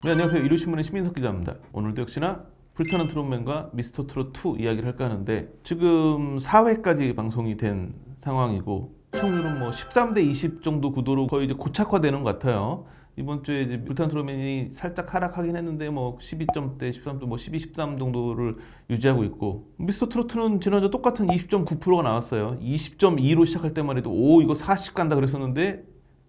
네, 안녕하세요. 일요신문의 신민석 기자입니다. 오늘도 역시나 불타는 트롯맨과 미스터 트롯 2 이야기를 할까 하는데 지금 4회까지 방송이 된 상황이고 시청률은 뭐 13대 20 정도 구도로 거의 이제 고착화되는 것 같아요. 이번 주에 이제 불타는 트롯맨이 살짝 하락하긴 했는데 뭐 12점대, 13점, 뭐 12, 13 정도를 유지하고 있고 미스터 트로트는 지난주 똑같은 20.9%가 나왔어요. 20.2로 시작할 때만 해도 오 이거 40 간다 그랬었는데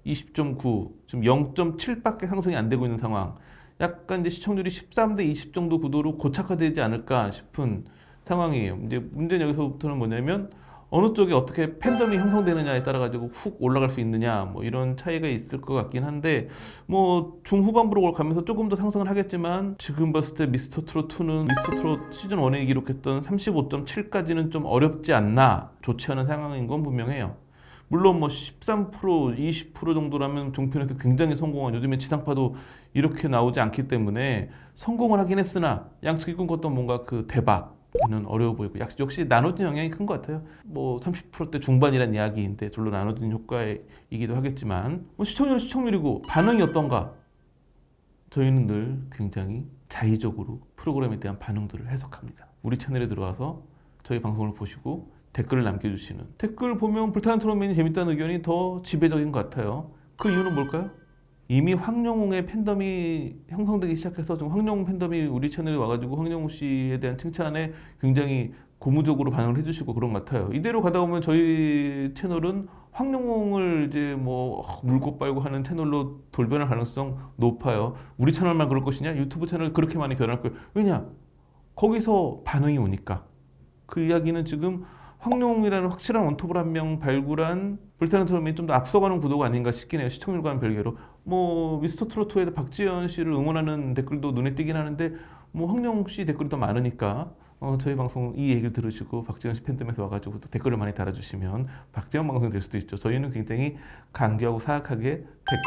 20.9, 지금 0.7밖에 상승이 안 되고 있는 상황. 약간 이제 시청률이 13대 20 정도 구도로 고착화되지 않을까 싶은 상황이에요. 이제 문제는 여기서부터는 뭐냐면 어느 쪽에 어떻게 팬덤이 형성되느냐에 따라 가지고 훅 올라갈 수 있느냐 뭐 이런 차이가 있을 것 같긴 한데 뭐 중후반부로 가면서 조금 더 상승을 하겠지만 지금 봤을 때 미스터 트롯 2는 미스터 트롯 시즌 1에 기록했던 35.7까지는 좀 어렵지 않나 좋지 않은 상황인 건 분명해요. 물론 뭐 13%, 20% 정도라면 종편에서 굉장히 성공한 요즘에 지상파도 이렇게 나오지 않기 때문에 성공을 하긴 했으나 양측이 꿈꿨던 뭔가 그 대박은 어려워 보이고 역시 나눠진 영향이 큰 것 같아요. 뭐 30%대 중반이란 이야기인데 둘로 나눠진 효과이기도 하겠지만 뭐 시청률은 시청률이고 반응이 어떤가? 저희는 늘 굉장히 자의적으로 프로그램에 대한 반응들을 해석합니다. 우리 채널에 들어와서 저희 방송을 보시고 댓글을 남겨주시는 댓글 보면 불타는 트롯맨이 재밌다는 의견이 더 지배적인 것 같아요. 그 이유는 뭘까요? 이미 황영웅의 팬덤이 형성되기 시작해서 지금 황영웅 팬덤이 우리 채널에 와가지고 황영웅 씨에 대한 칭찬에 굉장히 고무적으로 반응을 해주시고 그런 것 같아요. 이대로 가다 보면 저희 채널은 황영웅을 이제 뭐 물고 빨고 하는 채널로 돌변할 가능성 높아요. 우리 채널만 그럴 것이냐? 유튜브 채널 그렇게 많이 변할 거예요. 왜냐? 거기서 반응이 오니까. 그 이야기는 지금 황룡이라는 확실한 원톱을 한 명 발굴한 불타는 트롯맨이 좀 더 앞서가는 구도가 아닌가 싶긴 해요. 시청률과는 별개로. 뭐 미스터 트로트에 박지현 씨를 응원하는 댓글도 눈에 띄긴 하는데 뭐 황룡 씨 댓글이 더 많으니까 저희 방송 이 얘기를 들으시고 박지현 씨 팬덤에서 와가지고 또 댓글을 많이 달아주시면 박지현 방송이 될 수도 있죠. 저희는 굉장히 간교하고 사악하게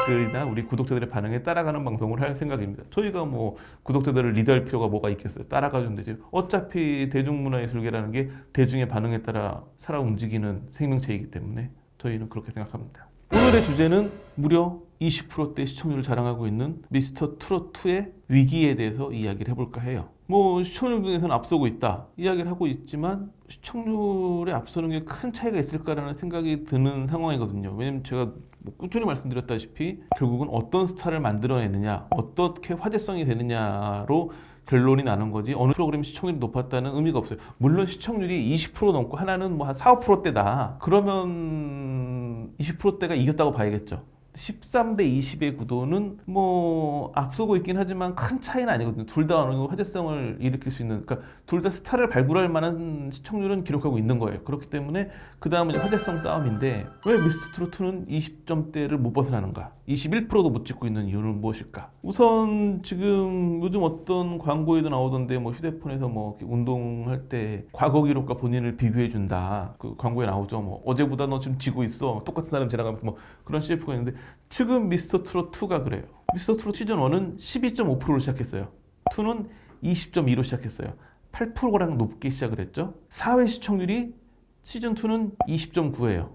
댓글이나 우리 구독자들의 반응에 따라가는 방송을 할 생각입니다. 저희가 뭐 구독자들을 리드할 필요가 뭐가 있겠어요. 따라가주면 되지. 어차피 대중문화예술계라는 게 대중의 반응에 따라 살아 움직이는 생명체이기 때문에 저희는 그렇게 생각합니다. 오늘의 주제는 무려 20%대 시청률을 자랑하고 있는 미스터 트롯2의 위기에 대해서 이야기를 해볼까 해요. 뭐 시청률 중에서는 앞서고 있다 이야기를 하고 있지만 시청률에 앞서는 게 큰 차이가 있을까라는 생각이 드는 상황이거든요. 왜냐면 제가 뭐 꾸준히 말씀드렸다시피 결국은 어떤 스타를 만들어내느냐 어떻게 화제성이 되느냐로 결론이 나는 거지 어느 프로그램 시청률이 높았다는 의미가 없어요. 물론 시청률이 20% 넘고 하나는 뭐 한 4, 5%대다 그러면 20%대가 이겼다고 봐야겠죠. 13대 20의 구도는 뭐 앞서고 있긴 하지만 큰 차이는 아니거든요. 둘 다 어느 정도 화제성을 일으킬 수 있는, 그러니까 둘 다 스타를 발굴할 만한 시청률은 기록하고 있는 거예요. 그렇기 때문에 그 다음은 화제성 싸움인데 왜 미스터 트로트는 20점대를 못 벗어나는가? 21%도 못 찍고 있는 이유는 무엇일까? 우선 지금 요즘 어떤 광고에도 나오던데 뭐 휴대폰에서 뭐 운동할 때 과거 기록과 본인을 비교해 준다. 그 광고에 나오죠. 뭐 어제보다 너 지금 지고 있어. 똑같은 사람 지나가면서 뭐 그런 CF가 있는데 지금 미스터 트롯 2가 그래요. 미스터 트롯 시즌 1은 12.5%로 시작했어요. 2는 20.2로 시작했어요. 8%랑 높게 시작을 했죠. 4회 시청률이 시즌 2는 20.9예요.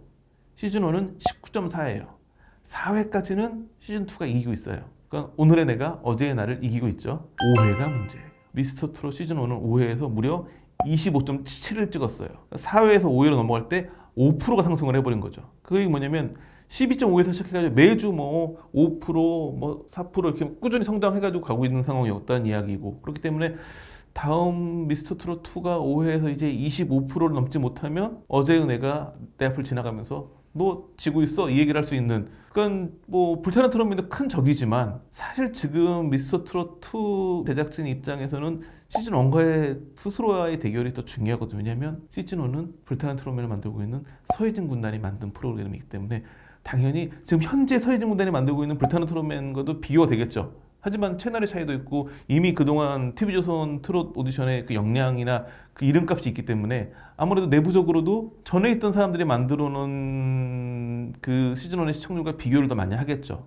시즌 1은 19.4예요. 4회까지는 시즌 2가 이기고 있어요. 그러니까 오늘의 내가 어제의 나를 이기고 있죠. 5회가 문제예요. 미스터 트롯 시즌 1은 5회에서 무려 25.7을 찍었어요. 4회에서 5회로 넘어갈 때 5%가 상승을 해버린 거죠. 그게 뭐냐면 12.5에서 시작해가지고 매주 뭐 5%, 뭐 4% 이렇게 꾸준히 성장해가지고 가고 있는 상황이었다는 이야기고 그렇기 때문에 다음 미스터 트롯 2가 5회에서 이제 25%를 넘지 못하면 어제의 내가 내 앞을 지나가면서 너 지고 있어 이 얘기를 할 수 있는 그건 뭐 불타는 트롯맨도 큰 적이지만 사실 지금 미스터 트롯 2 제작진 입장에서는 시즌 1과의 스스로와의 대결이 더 중요하거든요. 왜냐하면 시즌 1은 불타는 트롯맨을 만들고 있는 서혜진 군단이 만든 프로그램이기 때문에 당연히 지금 현재 서혜진 군단이 만들고 있는 불타는 트롯맨과도 비교가 되겠죠. 하지만 채널의 차이도 있고 이미 그동안 TV조선 트롯 오디션의 그 역량이나 그 이름값이 있기 때문에 아무래도 내부적으로도 전에 있던 사람들이 만들어 놓은 그 시즌 1의 시청률과 비교를 더 많이 하겠죠.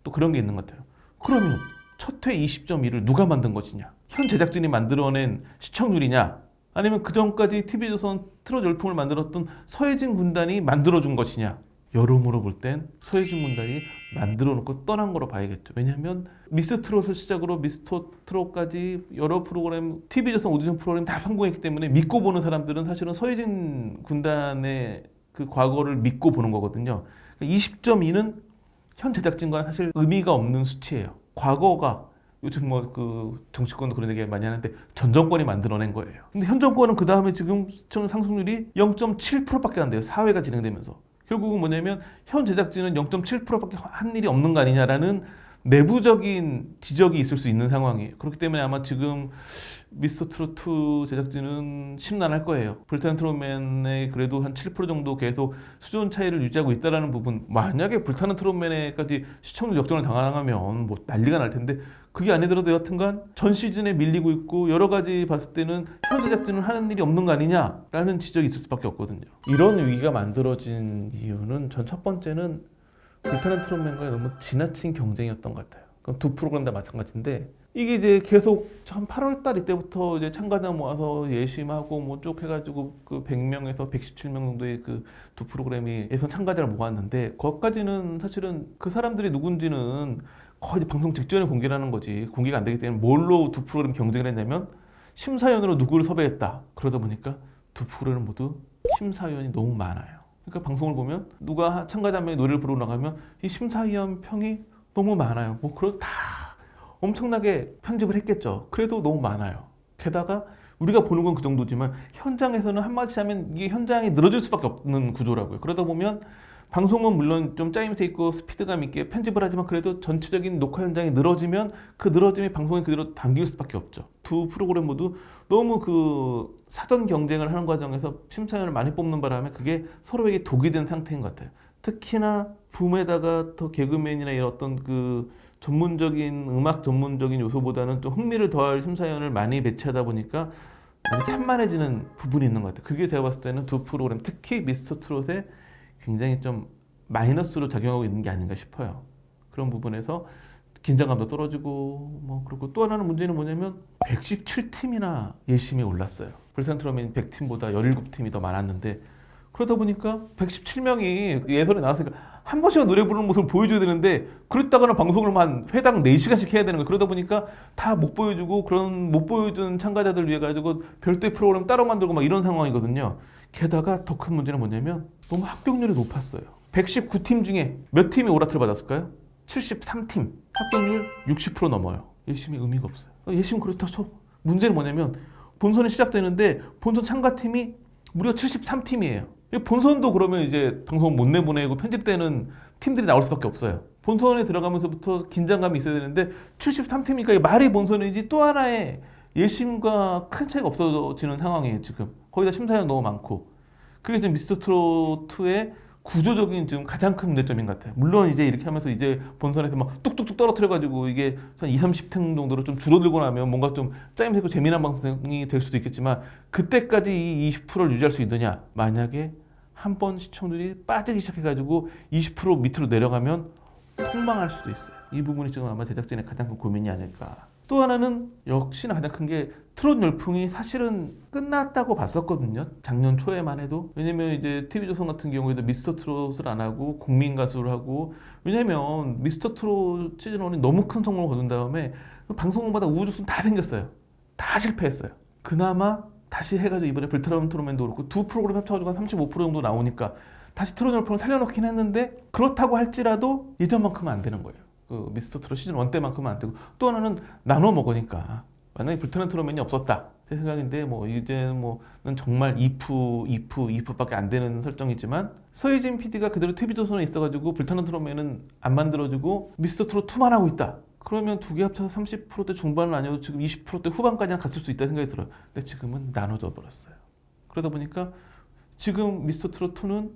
또 그런 게 있는 것 같아요. 그러면 첫 회 20.1을 누가 만든 것이냐? 현 제작진이 만들어낸 시청률이냐? 아니면 그 전까지 TV조선 트롯 열풍을 만들었던 서혜진 군단이 만들어준 것이냐? 여러모로 볼 땐 서해진 군단이 만들어 놓고 떠난 거로 봐야겠죠. 왜냐하면 미스트롯을 시작으로 미스터트롯까지 여러 프로그램, TV조선 오디션 프로그램 다 성공했기 때문에 믿고 보는 사람들은 사실은 서해진 군단의 그 과거를 믿고 보는 거거든요. 20.2는 현 제작진과는 사실 의미가 없는 수치예요. 과거가 요즘 뭐 그 정치권도 그런 얘기 많이 하는데 전 정권이 만들어낸 거예요. 근데 현 정권은 그 다음에 지금 시청 상승률이 0.7%밖에 안 돼요. 사회가 진행되면서. 결국은 뭐냐면 현 제작진은 0.7%밖에 한 일이 없는 거 아니냐라는 내부적인 지적이 있을 수 있는 상황이에요. 그렇기 때문에 아마 지금 미스터트롯2 제작진은 심란할 거예요. 불타는 트롯맨에 그래도 한 7% 정도 계속 수준 차이를 유지하고 있다는 부분, 만약에 불타는 트롯맨에까지 시청률 역전을 당하면 뭐 난리가 날 텐데 그게 아니더라도 여하튼간 전 시즌에 밀리고 있고 여러 가지 봤을 때는 현 제작진은 하는 일이 없는 거 아니냐라는 지적이 있을 수밖에 없거든요. 이런 위기가 만들어진 이유는 전 첫 번째는 불타는 트롯맨과의 너무 지나친 경쟁이었던 것 같아요. 그럼 두 프로그램 다 마찬가지인데 이게 이제 계속 한 8월 달 이때부터 이제 참가자 모아서 예심하고 뭐 쭉 해가지고 그 100명에서 117명 정도의 그 두 프로그램이 예선 참가자를 모았는데 거기까지는 사실은 그 사람들이 누군지는 거의 방송 직전에 공개를 하는 거지 공개가 안 되기 때문에 뭘로 두 프로그램 경쟁을 했냐면 심사위원으로 누구를 섭외했다. 그러다 보니까 두 프로그램 모두 심사위원이 너무 많아요. 그러니까 방송을 보면 누가 참가자 한 명이 노래를 부르러 나가면 이 심사위원 평이 너무 많아요. 뭐 그래도 다 엄청나게 편집을 했겠죠. 그래도 너무 많아요. 게다가 우리가 보는 건 그 정도지만 현장에서는 한마디 하면 이게 현장이 늘어질 수밖에 없는 구조라고요. 그러다 보면 방송은 물론 좀 짜임새 있고 스피드감 있게 편집을 하지만 그래도 전체적인 녹화 현장이 늘어지면 그 늘어짐이 방송에 그대로 담길 수밖에 없죠. 두 프로그램 모두 너무 그 사전 경쟁을 하는 과정에서 심사위원을 많이 뽑는 바람에 그게 서로에게 독이 된 상태인 것 같아요. 특히나 붐에다가 더 개그맨이나 이런 어떤 그 전문적인 음악 전문적인 요소보다는 좀 흥미를 더할 심사위원을 많이 배치하다 보니까 많이 산만해지는 부분이 있는 것 같아요. 그게 제가 봤을 때는 두 프로그램, 특히 미스터트롯에 굉장히 좀 마이너스로 작용하고 있는 게 아닌가 싶어요. 그런 부분에서 긴장감도 떨어지고 뭐 그리고 또 하나는 문제는 뭐냐면 117팀이나 예심이 올랐어요. 불타는 트롯맨 100팀보다 17팀이 더 많았는데 그러다 보니까 117명이 예선에 나왔으니까 한 번씩은 노래 부르는 모습을 보여줘야 되는데 그랬다가는 방송을 한 회당 4시간씩 해야 되는 거예요. 그러다 보니까 다 못 보여주고 그런 못 보여준 참가자들 위해 가지고 별도의 프로그램 따로 만들고 막 이런 상황이거든요. 게다가 더 큰 문제는 뭐냐면 너무 합격률이 높았어요. 119팀 중에 몇 팀이 오라트를 받았을까요? 73팀. 합격률 60% 넘어요. 예심이 의미가 없어요. 예심 그렇다 쳐. 문제는 뭐냐면 본선이 시작되는데 본선 참가팀이 무려 73팀이에요. 본선도 그러면 이제 방송 못 내보내고 편집되는 팀들이 나올 수밖에 없어요. 본선에 들어가면서부터 긴장감이 있어야 되는데 73팀이니까 말이 본선이지 또 하나의 예심과 큰 차이가 없어지는 상황이에요 지금. 거기다 심사위원 너무 많고 그게 지금 미스터트롯2의 구조적인 지금 가장 큰 문제점인 것 같아요. 물론 이제 이렇게 하면서 이제 본선에서 막 뚝뚝뚝 떨어뜨려가지고 이게 한 2, 30등 정도로 좀 줄어들고 나면 뭔가 좀 짜임새 있고 재미난 방송이 될 수도 있겠지만 그때까지 이 20%를 유지할 수 있느냐. 만약에 한 번 시청률이 빠지기 시작해가지고 20% 밑으로 내려가면 폭망할 수도 있어요. 이 부분이 지금 아마 제작진의 가장 큰 고민이 아닐까. 또 하나는 역시나 가장 큰 게 트롯 열풍이 사실은 끝났다고 봤었거든요. 작년 초에만 해도. 왜냐면 이제 TV조선 같은 경우에도 미스터 트롯을 안 하고 국민 가수를 하고 왜냐면 미스터 트롯 시즌 1이 너무 큰 성공을 거둔 다음에 방송국마다 우후죽순 다 생겼어요. 다 실패했어요. 그나마 다시 해가지고 이번에 불타는 트롯맨도 그렇고 두 프로그램 합쳐가지고 한 35% 정도 나오니까 다시 트롯 열풍을 살려놓긴 했는데 그렇다고 할지라도 예전만큼은 안 되는 거예요. 그 미스터 트롯 시즌 1 때만큼은 안 되고 또 하나는 나눠 먹으니까 만약에 불타는 트롯맨이 없었다 제 생각인데 뭐 이제 뭐는 정말 2%밖에 안 되는 설정이지만 서혜진 PD가 그대로 TV조선에 있어가지고 불타는 트롯맨은 안 만들어주고 미스터 트롯 2만 하고 있다. 그러면 두 개 합쳐서 30%대 중반은 아니어도 지금 20%대 후반까지는 갔을 수 있다는 생각이 들어요. 근데 지금은 나눠져 버렸어요. 그러다 보니까 지금 미스터 트롯 2는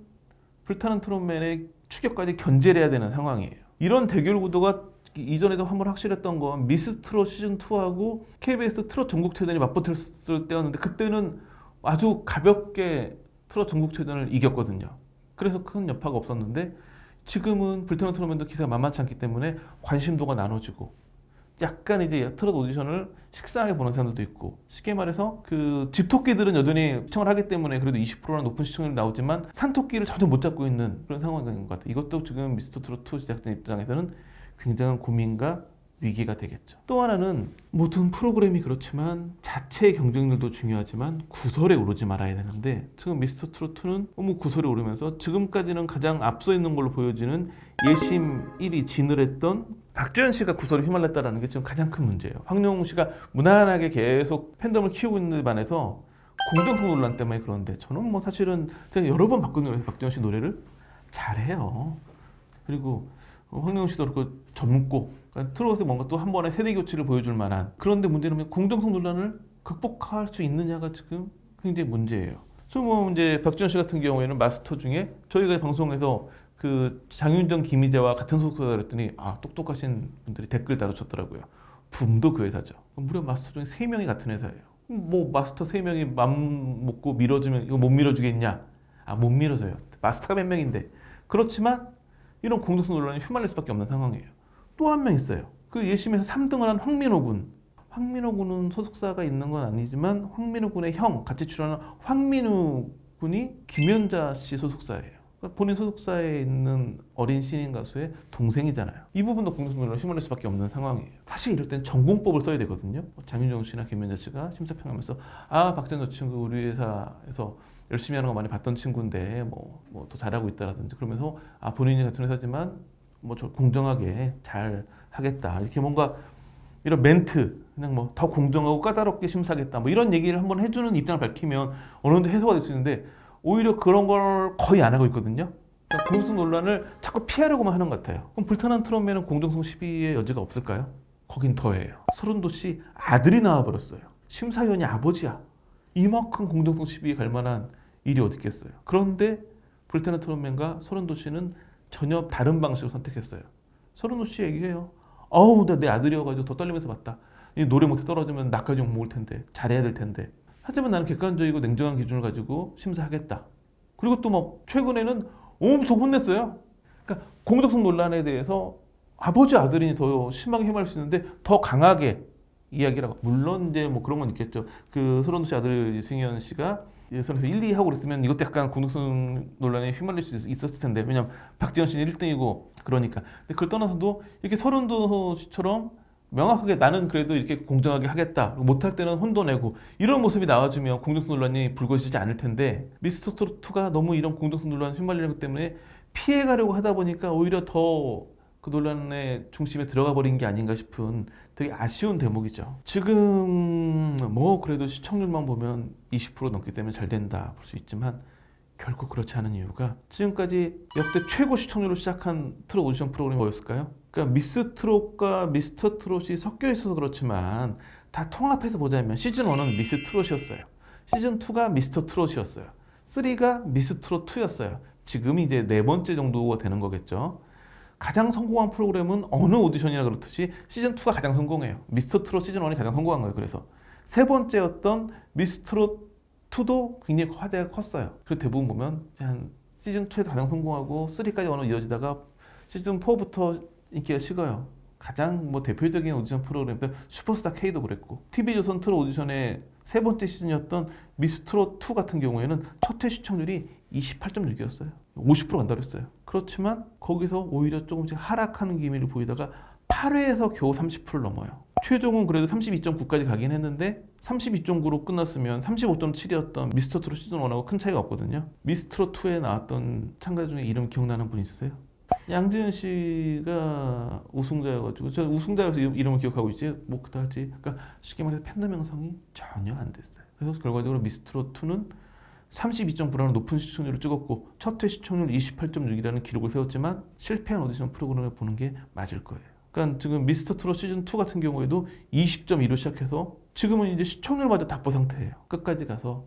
불타는 트롯맨의 추격까지 견제를 해야 되는 상황이에요. 이런 대결 구도가 이전에도 한번 확실했던 건 미스 트롯 시즌 2하고 KBS 트롯 전국체전이 맞붙었을 때였는데 그때는 아주 가볍게 트롯 전국체전을 이겼거든요. 그래서 큰 여파가 없었는데 지금은 불타는 트롯맨도 기세가 만만치 않기 때문에 관심도가 나눠지고 약간 이제 트롯 오디션을 식상하게 보는 사람들도 있고, 쉽게 말해서 그 집토끼들은 여전히 시청을 하기 때문에 그래도 20%나 높은 시청률이 나오지만 산토끼를 전혀 못 잡고 있는 그런 상황인 것 같아요. 이것도 지금 미스터 트롯 2 제작진 입장에서는 굉장한 고민과 위기가 되겠죠. 또 하나는 모든 프로그램이 그렇지만 자체의 경쟁률도 중요하지만 구설에 오르지 말아야 되는데, 지금 미스터 트롯 2는 너무 구설에 오르면서 지금까지는 가장 앞서 있는 걸로 보여지는 예심 1위 진을 했던 박재현 씨가 구설에 휘말렸다는 게 지금 가장 큰 문제예요. 황영웅 씨가 무난하게 계속 팬덤을 키우고 있는 데 반해서 공정성 논란 때문에 그런데, 저는 뭐 사실은 제가 여러 번 바꾸는 박재현 씨 노래를 잘해요. 그리고 황영웅 씨도 그렇고 젊고, 그러니까 트롯에 뭔가 또 한 번의 세대 교체를 보여줄 만한, 그런데 문제는 공정성 논란을 극복할 수 있느냐가 지금 굉장히 문제예요. 그래서 뭐 이제 박지원 씨 같은 경우에는 마스터 중에 저희가 방송에서 그 장윤정, 김희재와 같은 소속사다 그랬더니 똑똑하신 분들이 댓글 달아줬더라고요. 붐도 그 회사죠. 무려 마스터 중에 3명이 같은 회사예요. 뭐 마스터 3명이 맘 먹고 밀어주면 이거 못 밀어주겠냐? 못 밀어줘요. 마스터가 몇 명인데. 그렇지만 이런 공정성 논란이 휘말릴 수밖에 없는 상황이에요. 또 한 명 있어요. 그 예심에서 3등을 한 황민호 군. 황민호 군은 소속사가 있는 건 아니지만 황민호 군의 형, 같이 출연한 황민우 군이 김연자 씨 소속사예요. 그러니까 본인 소속사에 있는 어린 신인 가수의 동생이잖아요. 이 부분도 공정성 논란을 휘말릴 수밖에 없는 상황이에요. 사실 이럴 땐 전공법을 써야 되거든요. 장윤정 씨나 김연자 씨가 심사평하면서 박재현 저 친구 우리 회사에서 열심히 하는 거 많이 봤던 친구인데 뭐 더 잘하고 있다라든지, 그러면서 본인이 같은 회사지만 뭐 저 공정하게 잘 하겠다, 이렇게 뭔가 이런 멘트, 그냥 뭐 더 공정하고 까다롭게 심사하겠다, 뭐 이런 얘기를 한번 해주는 입장을 밝히면 어느 정도 해소가 될 수 있는데, 오히려 그런 걸 거의 안 하고 있거든요. 그러니까 공정성 논란을 자꾸 피하려고만 하는 것 같아요. 그럼 불타는 트롯맨은 공정성 시비의 여지가 없을까요? 거긴 더해요. 서른도 씨 아들이 나와버렸어요. 심사위원이 아버지야. 이만큼 공정성 시비에 갈 만한 일이 어디 있겠어요. 그런데 불타는 트롯맨과 서른도 씨는 전혀 다른 방식을 선택했어요. 서른도 씨 얘기해요. 내 아들이어가지고 더 떨리면서 봤다. 이 노래 못해 떨어지면 나까지 욕먹을 텐데, 잘해야 될 텐데. 하지만 나는 객관적이고 냉정한 기준을 가지고 심사하겠다. 그리고 또 뭐 최근에는 엄청 혼냈어요. 그러니까 공정성 논란에 대해서 아버지 아들이 더 심하게 휘말릴 수 있는데 더 강하게 이야기를 하고, 물론 이제 뭐 그런 건 있겠죠. 그 서른도 씨 아들 승현 씨가 예선에서 1, 2 하고 그랬으면 이것도 약간 공정성 논란에 휘말릴 수 있었을 텐데, 왜냐면 박지원 씨는 1등이고 그러니까. 근데 그걸 떠나서도 이렇게 서른도 씨처럼 명확하게 나는 그래도 이렇게 공정하게 하겠다, 못할 때는 혼도 내고, 이런 모습이 나와주면 공정성 논란이 불거지지 않을 텐데, 미스터 트롯 2가 너무 이런 공정성 논란에 휘말리는 것 때문에 피해가려고 하다 보니까 오히려 더 그 논란의 중심에 들어가 버린 게 아닌가 싶은 되게 아쉬운 대목이죠. 지금 뭐 그래도 시청률만 보면 20% 넘기 때문에 잘 된다 볼 수 있지만, 결코 그렇지 않은 이유가, 지금까지 역대 최고 시청률로 시작한 트롯 오디션 프로그램이 뭐였을까요? 그러니까 미스 트롯과 미스터 트롯이 섞여 있어서 그렇지만 다 통합해서 보자면 시즌 1은 미스 트롯이었어요. 시즌 2가 미스터 트롯이었어요. 3가 미스 트롯 2였어요. 지금이 이제 4번째 정도가 되는 거겠죠. 가장 성공한 프로그램은 어느 오디션이나 그렇듯이 시즌 2가 가장 성공해요. 미스터 트롯 시즌 1이 가장 성공한 거예요. 그래서 세 번째였던 미스 트롯 2도 굉장히 화제가 컸어요. 그리고 대부분 보면 한 시즌 2에서 가장 성공하고 3까지 어느 이어지다가 시즌 4부터 인기가 식어요. 가장 뭐 대표적인 오디션 프로그램들 슈퍼스타 K도 그랬고, TV조선 트롯 오디션의 세 번째 시즌이었던 미스 트롯 2 같은 경우에는 첫 회 시청률이 28.6이었어요. 50% 간다 그랬어요. 그렇지만 거기서 오히려 조금씩 하락하는 기미를 보이다가 8회에서 겨우 30%를 넘어요. 최종은 그래도 32.9까지 가긴 했는데 32.9로 끝났으면 35.7이었던 미스터 트롯 시즌 1하고 큰 차이가 없거든요. 미스터 트롯 2에 나왔던 참가자 중에 이름 기억나는 분 있으세요? 양지은 씨가 우승자여가지고, 저 우승자여서 이름을 기억하고 있지 뭐 그다지, 그러니까 쉽게 말해서 팬덤 형성이 전혀 안 됐어요. 그래서 결과적으로 미스터 트롯 2는 32.9라는 높은 시청률을 찍었고 첫 회 시청률 28.6이라는 기록을 세웠지만 실패한 오디션 프로그램을 보는 게 맞을 거예요. 그러니까 지금 미스터 트롯 시즌 2 같은 경우에도 20.2로 시작해서 지금은 이제 시청률마저 답보 상태예요. 끝까지 가서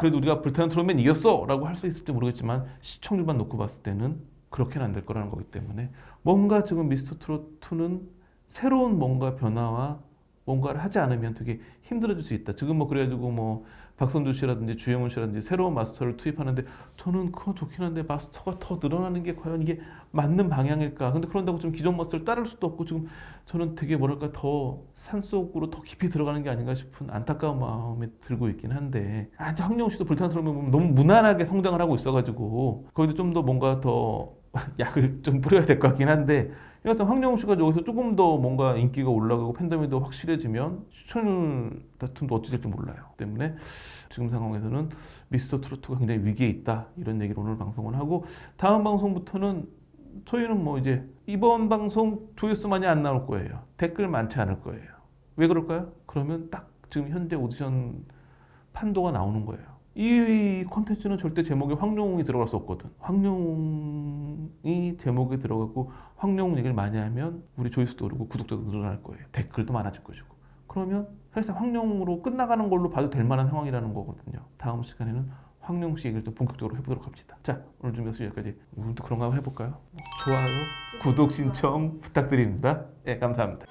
그래도 우리가 불타는 트롯맨 이겼어 라고 할 수 있을지 모르겠지만, 시청률만 놓고 봤을 때는 그렇게는 안 될 거라는 거기 때문에, 뭔가 지금 미스터 트롯 2는 새로운 뭔가 변화와 뭔가를 하지 않으면 되게 힘들어질 수 있다. 지금 뭐 그래가지고 뭐 박선주 씨라든지 주영훈 씨라든지 새로운 마스터를 투입하는데 저는 그거 좋긴 한데 마스터가 더 늘어나는 게 과연 이게 맞는 방향일까? 근데 그런다고 좀 기존 마스터를 따를 수도 없고 지금 저는 되게 뭐랄까 더 산속으로 더 깊이 들어가는 게 아닌가 싶은 안타까운 마음이 들고 있긴 한데 이제 황영우 씨도 불타는 트롯맨 보면 너무 무난하게 성장을 하고 있어가지고 거기도 좀 더 뭔가 더 약을 좀 뿌려야 될 것 같긴 한데 여하튼 황영우 씨가 여기서 조금 더 뭔가 인기가 올라가고 팬덤이 더 확실해지면 시청률 같은 도 어찌 될지 몰라요. 때문에 지금 상황에서는 미스터 트로트가 굉장히 위기에 있다 이런 얘기를 오늘 방송을 하고 다음 방송부터는 저희는 뭐 이제 이번 방송 조회수만이 안 나올 거예요. 댓글 많지 않을 거예요. 왜 그럴까요? 그러면 딱 지금 현재 오디션 판도가 나오는 거예요. 이 콘텐츠는 절대 제목에 황룡이 들어갈 수 없거든. 황룡이 제목에 들어가고 황룡 얘기를 많이 하면 우리 조회수도 오르고 구독자도 늘어날 거예요. 댓글도 많아질 것이고. 그러면 사실상 황룡으로 끝나가는 걸로 봐도 될 만한 상황이라는 거거든요. 다음 시간에는 황룡 씨 얘기를 또 본격적으로 해보도록 합시다. 자, 오늘 준비해서 여기까지. 오늘도 그런 거 한번 해볼까요? 좋아요, 구독 신청 부탁드립니다. 네, 감사합니다.